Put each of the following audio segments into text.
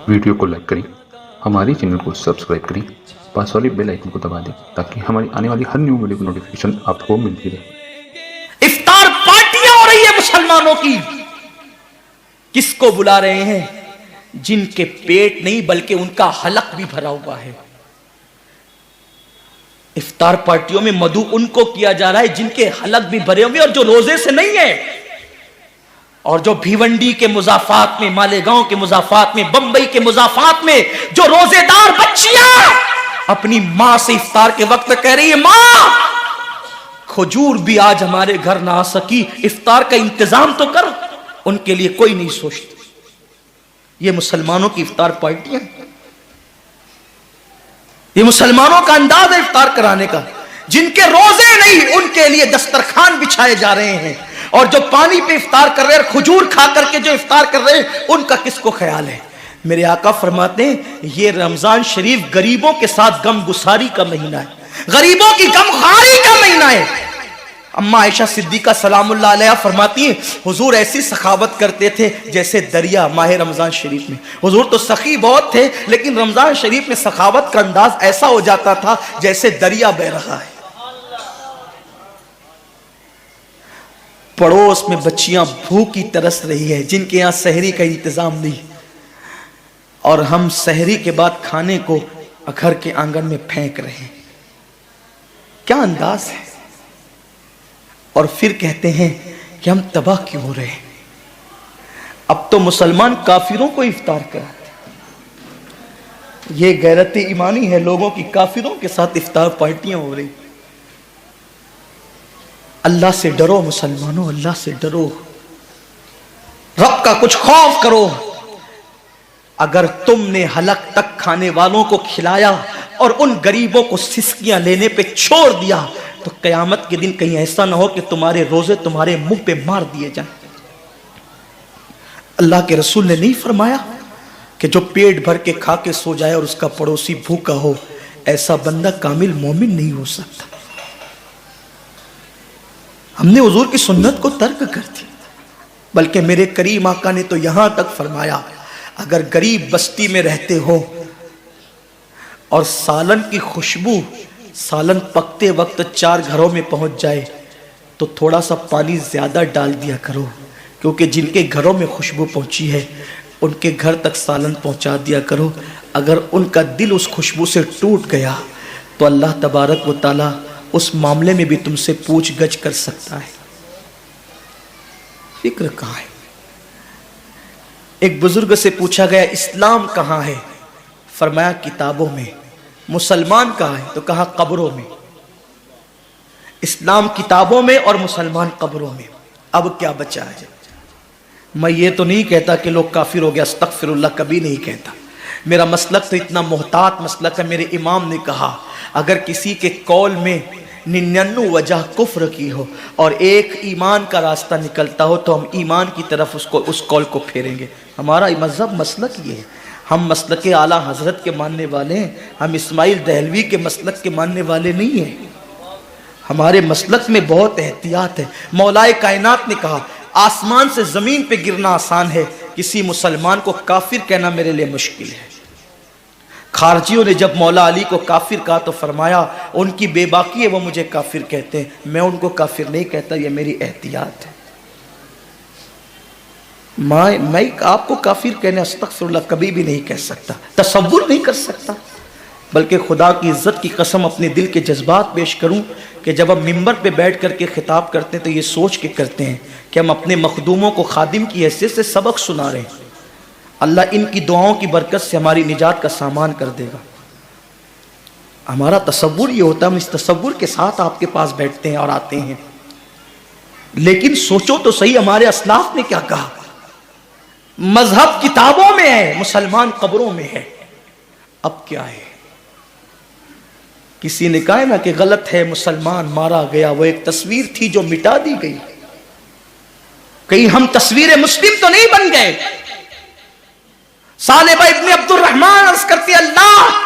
Video کو like کریں، ہمارے چینل کو سبسکرائب کریں، پاس والی بیل آئکن کو دبا دیں تاکہ ہماری آنے والی ہر نیو ویڈیو کی نوٹیفیکیشن آپ کو ملتی رہے۔ افطار پارٹیاں ہو رہی ہے مسلمانوں کی، کس کو بلا رہے ہیں؟ جن کے پیٹ نہیں بلکہ ان کا حلق بھی بھرا ہوا ہے۔ افطار پارٹیوں میں مدعو ان کو کیا جا رہا ہے جن کے حلق بھی بھرے ہوئے اور جو روزے سے نہیں ہے، اور جو بھیونڈی کے مضافات میں، مالیگاؤں کے مضافات میں، بمبئی کے مضافات میں جو روزے دار بچیاں اپنی ماں سے افطار کے وقت کہہ رہی ہے ماں کھجور بھی آج ہمارے گھر نہ آ سکی، افطار کا انتظام تو کر، ان کے لیے کوئی نہیں سوچتا۔ یہ مسلمانوں کی افطار پارٹیاں، یہ مسلمانوں کا انداز ہے افطار کرانے کا۔ جن کے روزے نہیں ان کے لیے دسترخوان بچھائے جا رہے ہیں، اور جو پانی پہ افطار کر رہے ہیں اور کھجور کھا کر کے جو افطار کر رہے ہیں ان کا کس کو خیال ہے؟ میرے آقا فرماتے ہیں یہ رمضان شریف غریبوں کے ساتھ غم گساری کا مہینہ ہے، غریبوں کی غم خواری کا مہینہ ہے۔ اماں عائشہ صدیقہ سلام اللہ علیہ فرماتی ہیں حضور ایسی سخاوت کرتے تھے جیسے دریا ماہ رمضان شریف میں۔ حضور تو سخی بہت تھے لیکن رمضان شریف میں سخاوت کا انداز ایسا ہو جاتا تھا جیسے دریا بہہ رہا ہے۔ پڑوس میں بچیاں بھوکی ترس رہی ہے جن کے یہاں سحری کا انتظام نہیں، اور ہم سحری کے بعد کھانے کو گھر کے آنگن میں پھینک رہے ہیں۔ کیا انداز ہے؟ اور پھر کہتے ہیں کہ ہم تباہ کیوں ہو رہے ہیں؟ اب تو مسلمان کافروں کو افطار کراتے ہیں۔ یہ غیرت ایمانی ہے لوگوں کی، کافروں کے ساتھ افطار پارٹیاں ہو رہی۔ اللہ سے ڈرو مسلمانوں، اللہ سے ڈرو، رب کا کچھ خوف کرو۔ اگر تم نے حلق تک کھانے والوں کو کھلایا اور ان غریبوں کو سسکیاں لینے پہ چھوڑ دیا تو قیامت کے دن کہیں ایسا نہ ہو کہ تمہارے روزے تمہارے منہ پہ مار دیے جائیں۔ اللہ کے رسول نے نہیں فرمایا کہ جو پیٹ بھر کے کھا کے سو جائے اور اس کا پڑوسی بھوکا ہو ایسا بندہ کامل مومن نہیں ہو سکتا؟ ہم نے حضور کی سنت کو ترک کر دیا، بلکہ میرے کریم آقا نے تو یہاں تک فرمایا اگر غریب بستی میں رہتے ہو اور سالن کی خوشبو سالن پکتے وقت 4 گھروں میں پہنچ جائے تو تھوڑا سا پانی زیادہ ڈال دیا کرو، کیونکہ جن کے گھروں میں خوشبو پہنچی ہے ان کے گھر تک سالن پہنچا دیا کرو۔ اگر ان کا دل اس خوشبو سے ٹوٹ گیا تو اللہ تبارک و تعالی اس معاملے میں بھی تم سے پوچھ گچھ کر سکتا ہے۔ فکر کہاں ہے؟ ایک بزرگ سے پوچھا گیا اسلام کہاں ہے؟ فرمایا کتابوں میں۔ مسلمان کہاں ہے؟ تو کہا قبروں میں۔ اسلام کتابوں میں اور مسلمان قبروں میں۔ اب کیا بچا ہے؟ میں یہ تو نہیں کہتا کہ لوگ کافر ہو گیا، استغفر اللہ، کبھی نہیں کہتا۔ میرا مسلک تو اتنا محتاط مسلک ہے، میرے امام نے کہا اگر کسی کے قول میں 99 وجہ کفر کی ہو اور ایک ایمان کا راستہ نکلتا ہو تو ہم ایمان کی طرف اس قول کو پھیریں گے۔ ہمارا مذہب مسلک یہ ہے، ہم مسلک اعلیٰ حضرت کے ماننے والے ہیں، ہم اسماعیل دہلوی کے مسلک کے ماننے والے نہیں ہیں۔ ہمارے مسلک میں بہت احتیاط ہے۔ مولائے کائنات نے کہا آسمان سے زمین پہ گرنا آسان ہے، کسی مسلمان کو کافر کہنا میرے لیے مشکل ہے۔ خارجیوں نے جب مولا علی کو کافر کہا تو فرمایا ان کی بے باکی ہے، وہ مجھے کافر کہتے ہیں، میں ان کو کافر نہیں کہتا، یہ میری احتیاط ہے۔ میں آپ کو کافر کہنے استغفر اللہ کبھی بھی نہیں کہہ سکتا، تصور نہیں کر سکتا، بلکہ خدا کی عزت کی قسم اپنے دل کے جذبات پیش کروں کہ جب ہم ممبر پہ بیٹھ کر کے خطاب کرتے ہیں تو یہ سوچ کے کرتے ہیں کہ ہم اپنے مخدوموں کو خادم کی حیثیت سے سبق سنا رہے ہیں، اللہ ان کی دعاؤں کی برکت سے ہماری نجات کا سامان کر دے گا۔ ہمارا تصور یہ ہوتا ہے، ہم اس تصور کے ساتھ آپ کے پاس بیٹھتے ہیں اور آتے ہیں، لیکن سوچو تو صحیح ہمارے اسلاف نے کیا کہا۔ مذہب کتابوں میں ہے، مسلمان قبروں میں ہے۔ اب کیا ہے؟ کسی نے کہا نا کہ غلط ہے مسلمان مارا گیا، وہ ایک تصویر تھی جو مٹا دی گئی۔ کہیں ہم تصویر مسلم تو نہیں بن گئے؟ صالبہ ابن عبد الرحمن عرض کرتی اللہ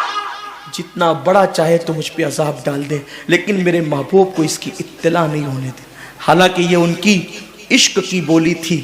جتنا بڑا چاہے تو مجھ پہ عذاب ڈال دے لیکن میرے محبوب کو اس کی اطلاع نہیں ہونے دے۔ حالانکہ یہ ان کی عشق کی بولی تھی،